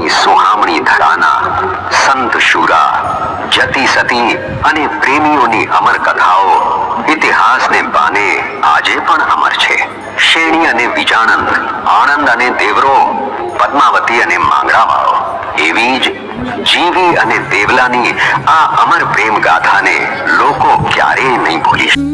ગામડાની સુહામણી ધરાના સંત શુરા, જતી સતી અને પ્રેમીઓની અમર કથાઓ ઇતિહાસને બાને આજે પણ અમર છે. શેણી અને વિજાણંદ, આણંદ અને દેવરો, પદ્માવતી અને માંગરાવાળો, એવી જ જીવી અને દેવલાની આ અમર પ્રેમ ગાથાને લોકો ક્યારેય નહીં ભૂલી શકે.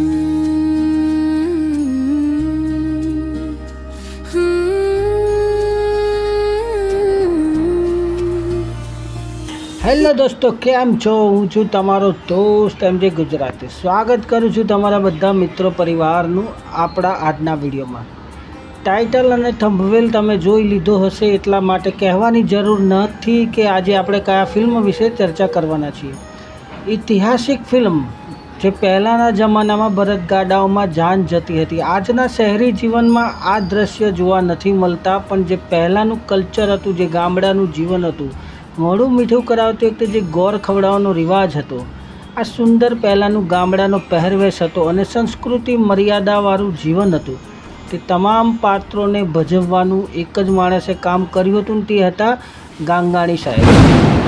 હેલો દોસ્તો, કેમ છો? હું છું તમારો દોસ્ત MJ ગુજરાતી. સ્વાગત કરું છું તમારા બધા મિત્રો પરિવારનું આપણા આજના વિડીયોમાં. ટાઇટલ અને થંબનેલ તમે જોઈ લીધો હશે, એટલા માટે કહેવાની જરૂર નથી કે આજે આપણે કયા ફિલ્મ વિશે ચર્ચા કરવાના છીએ. ઐતિહાસિક ફિલ્મ જે પહેલાંના જમાનામાં બળદગાડાઓમાં જાન જતી હતી. આજના શહેરી જીવનમાં આ દ્રશ્ય જોવા નથી મળતા, પણ જે પહેલાંનું કલ્ચર હતું, જે ગામડાનું જીવન હતું, મોઢું મીઠું કરાવતી વખતે જે ગોળ ખવડાવવાનો રિવાજ હતો, આ સુંદર પહેલાંનું ગામડાનો પહેરવેશ હતો અને સંસ્કૃતિ મર્યાદાવાળું જીવન હતું. તે તમામ પાત્રોને ભજવવાનું એક જ માણસે કામ કર્યું હતું, તે હતા ગાંગાણી સાહેબ.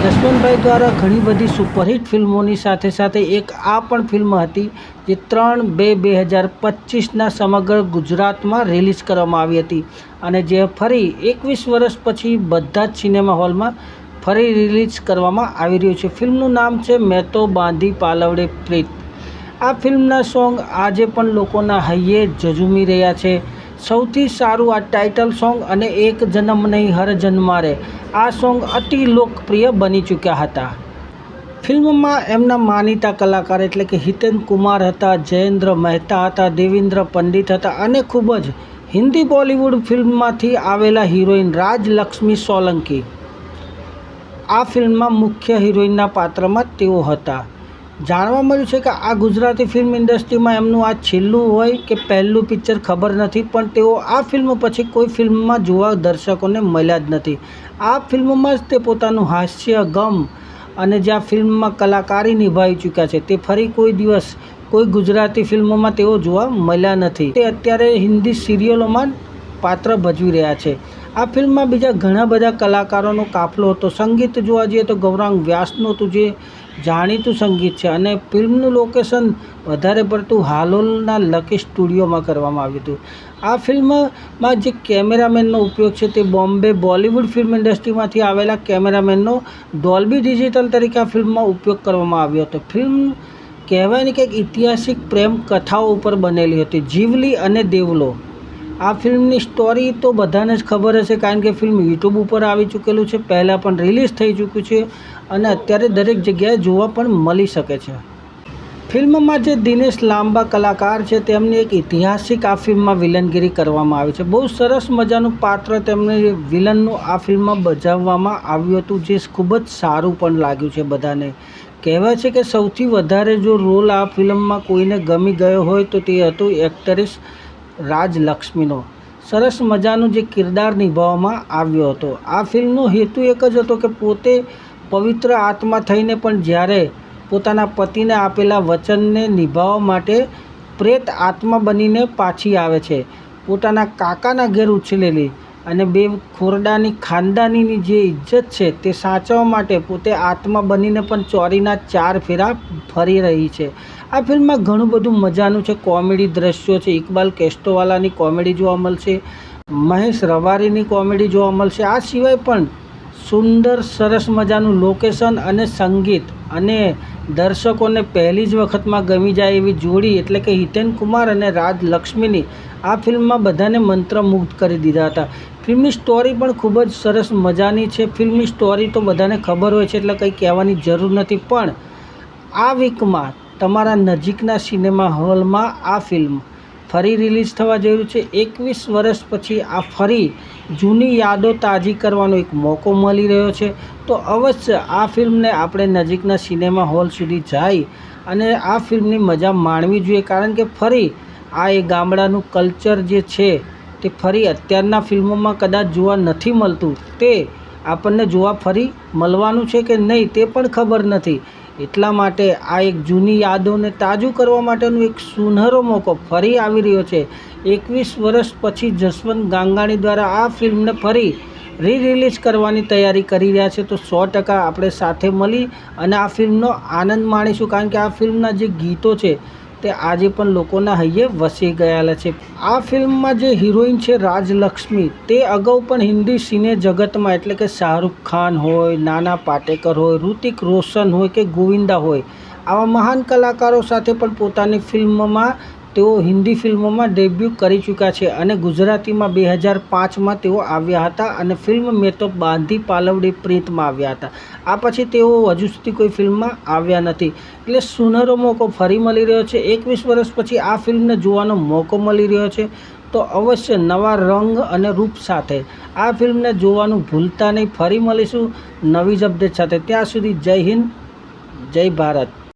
જસવંતભાઈ દ્વારા ઘણી બધી સુપરહિટ ફિલ્મોની સાથે સાથે એક આ પણ ફિલ્મ હતી જે 3/2/2025ના સમગ્ર ગુજરાતમાં રિલીઝ કરવામાં આવી હતી અને જે ફરી 21 વર્ષ પછી બધા જ સિનેમા હોલમાં ફરી રિલીઝ કરવામાં આવી રહ્યું છે. ફિલ્મનું નામ છે મેં તો બાંધી પાલવડે પ્રીત. આ ફિલ્મના સોંગ આજે પણ લોકોના હૈયે ઝઝૂમી રહ્યા છે. સૌથી સારું આ ટાઇટલ સોંગ અને એક જન્મ નહીં હર જન્મારે, આ સોંગ અતિ લોકપ્રિય બની ચૂક્યા હતા. ફિલ્મમાં એમના માનીતા કલાકાર એટલે કે હિતેન કુમાર હતા, જયેન્દ્ર મહેતા હતા, દેવેન્દ્ર પંડિત હતા અને ખૂબ જ હિન્દી બોલિવૂડ ફિલ્મમાંથી આવેલા હિરોઈન રાજલક્ષ્મી સોલંકી આ ફિલ્મમાં મુખ્ય હિરોઈનના પાત્રમાં તેઓ હતા. જાણવા મળ્યું છે કે આ ગુજરાતી ફિલ્મ ઇન્ડસ્ટ્રીમાં એમનું આ છેલ્લું હોય કે પહેલું પિક્ચર ખબર નથી, પણ તેઓ આ ફિલ્મ પછી કોઈ ફિલ્મમાં જોવા દર્શકોને મળ્યા જ નથી. આ ફિલ્મમાં જ તે પોતાનું હાસ્ય, ગમ અને જે આ ફિલ્મમાં કલાકારી નિભાવી ચૂક્યા છે, તે ફરી કોઈ દિવસ કોઈ ગુજરાતી ફિલ્મોમાં તેઓ જોવા મળ્યા નથી. તે અત્યારે હિન્દી સિરિયલોમાં પાત્ર ભજવી રહ્યા છે. આ ફિલ્મમાં બીજા ઘણા બધા કલાકારોનો કાફલો હતો. સંગીત જોવા જઈએ તો ગૌરાંગ વ્યાસનું હતું, જે જાણીતું સંગીત છે, અને ફિલ્મનું લોકેશન વધારે પડતું હાલોલના લકી સ્ટુડિયોમાં કરવામાં આવ્યું હતું. આ ફિલ્મમાં જે કેમેરામેનનો ઉપયોગ છે તે બોમ્બે બોલિવૂડ ફિલ્મ ઇન્ડસ્ટ્રીમાંથી આવેલા કેમેરામેનનો ડોલ્બી ડિજિટલ તરીકે આ ફિલ્મમાં ઉપયોગ કરવામાં આવ્યો હતો. ફિલ્મ કહેવાય ને કે ઐતિહાસિક પ્રેમ કથાઓ ઉપર બનેલી હતી, જીવલી અને દેવલો. આ ફિલ્મની સ્ટોરી તો બધાને જ ખબર હશે, કારણ કે ફિલ્મ યુટ્યુબ ઉપર આવી ચૂકેલું છે, પહેલાં પણ રિલીઝ થઈ ચૂક્યું છે અને અત્યારે દરેક જગ્યાએ જોવા પણ મળી શકે છે. ફિલ્મમાં જે દિનેશ લાંબા કલાકાર છે, તેમની એક ઐતિહાસિક આ ફિલ્મમાં વિલનગીરી કરવામાં આવી છે. બહુ સરસ મજાનું પાત્ર તેમને વિલનનું આ ફિલ્મમાં બજાવવામાં આવ્યું હતું, જે ખૂબ જ સારું પણ લાગ્યું છે બધાને. કહેવાય છે કે સૌથી વધારે જો રોલ આ ફિલ્મમાં કોઈને ગમી ગયો હોય તો તે હતું એક્ટ્રેસ રાજલક્ષ્મીનો. સરસ મજાનું જે કિરદાર નિભાવવામાં આવ્યો હતો. આ ફિલ્મનો હેતુ એક જ હતો કે પોતે પવિત્ર આત્મા થઈને પણ જ્યારે પોતાના પતિને આપેલા વચનને નિભાવવા માટે પ્રેત આત્મા બનીને પાછી આવે છે. પોતાના કાકાના ઘેર ઉછરેલી અને બે ખોરડાની ખાનદાનીની જે ઇજ્જત છે તે સાચવવા માટે પોતે આત્મા બનીને પણ ચોરીના 4 ફેરા ફરી રહી છે. આ ફિલ્મમાં ઘણું બધું મજાનું છે. કોમેડી દ્રશ્યો છે, ઇકબાલ કેસ્ટોવાલાની કોમેડી જોવા મળશે, મહેશ રવારીની કોમેડી જોવા મળશે. આ સિવાય પણ સુંદર સરસ મજાનું લોકેશન અને સંગીત અને દર્શકોને પહેલી જ વખતમાં ગમી જાય એવી જોડી એટલે કે હિતેન કુમાર અને રાજલક્ષ્મીની આ ફિલ્મમાં બધાને મંત્રમુગ્ધ કરી દીધા હતા. ફિલ્મની સ્ટોરી પણ ખૂબ જ સરસ મજાની છે. ફિલ્મની સ્ટોરી તો બધાને ખબર હોય છે એટલે કંઈ કહેવાની જરૂર નથી, પણ આ વીકમાં તમારા નજીકના સિનેમા હોલમાં આ ફિલ્મ ફરી રિલીઝ થવા જઈ રહ્યું છે. 21 વર્ષ પછી આ ફરી જૂની યાદો તાજી કરવાનો એક મોકો મળી રહ્યો છે. તો અવશ્ય આ ફિલ્મને આપણે નજીકના સિનેમા હોલ સુધી જઈ અને આ ફિલ્મની મજા માણવી જોઈએ, કારણ કે ફરી આ એ ગામડાનું કલ્ચર જે છે તે ફરી અત્યારના ફિલ્મોમાં કદાચ જોવા નથી મળતું. તે આપણને જોવા ફરી મળવાનું છે કે નહીં તે પણ ખબર નથી. એટલા માટે આ એક જૂની યાદોને તાજું કરવા માટેનું એક સુનહરો મોકો ફરી આવી રહ્યો છે. 21 વર્ષ પછી જસવંત ગાંગાણી દ્વારા આ ફિલ્મને ફરી રિલીઝ કરવાની તૈયારી કરી રહ્યા છે. તો 100% આપણે સાથે મળી અને આ ફિલ્મનો આનંદ માણીશું, કારણ કે આ ફિલ્મના જે ગીતો છે તે આજે પણ લોકોના હૈયે વસી ગયેલા છે. આ ફિલ્મમાં જે હિરોઈન છે રાજલક્ષ્મી, તે અગાઉ પણ હિન્દી સિને જગતમાં એટલે કે શાહરૂખ ખાન હોય, નાના પાટેકર હોય, ઋતિક રોશન હોય કે ગોવિંદા હોય, આવા મહાન કલાકારો સાથે પણ પોતાની ફિલ્મમાં તેઓ હિન્દી ફિલ્મોમાં ડેબ્યુ કરી ચૂક્યા છે અને ગુજરાતીમાં 2005માં તેઓ આવ્યા હતા અને ફિલ્મ મેં તો બાંધી પાલવડી પ્રીતમાં આવ્યા હતા. આ પછી તેઓ હજુ સુધી કોઈ ફિલ્મમાં આવ્યા નથી. એટલે સુનહેરો મોકો ફરી મળી રહ્યો છે. 21 વર્ષ પછી આ ફિલ્મને જોવાનો મોકો મળી રહ્યો છે. તો અવશ્ય નવા રંગ અને રૂપ સાથે આ ફિલ્મને જોવાનું ભૂલતા નહીં. ફરી મળીશું નવી જ અપડેટ સાથે. ત્યાં સુધી જય હિન્દ, જય ભારત.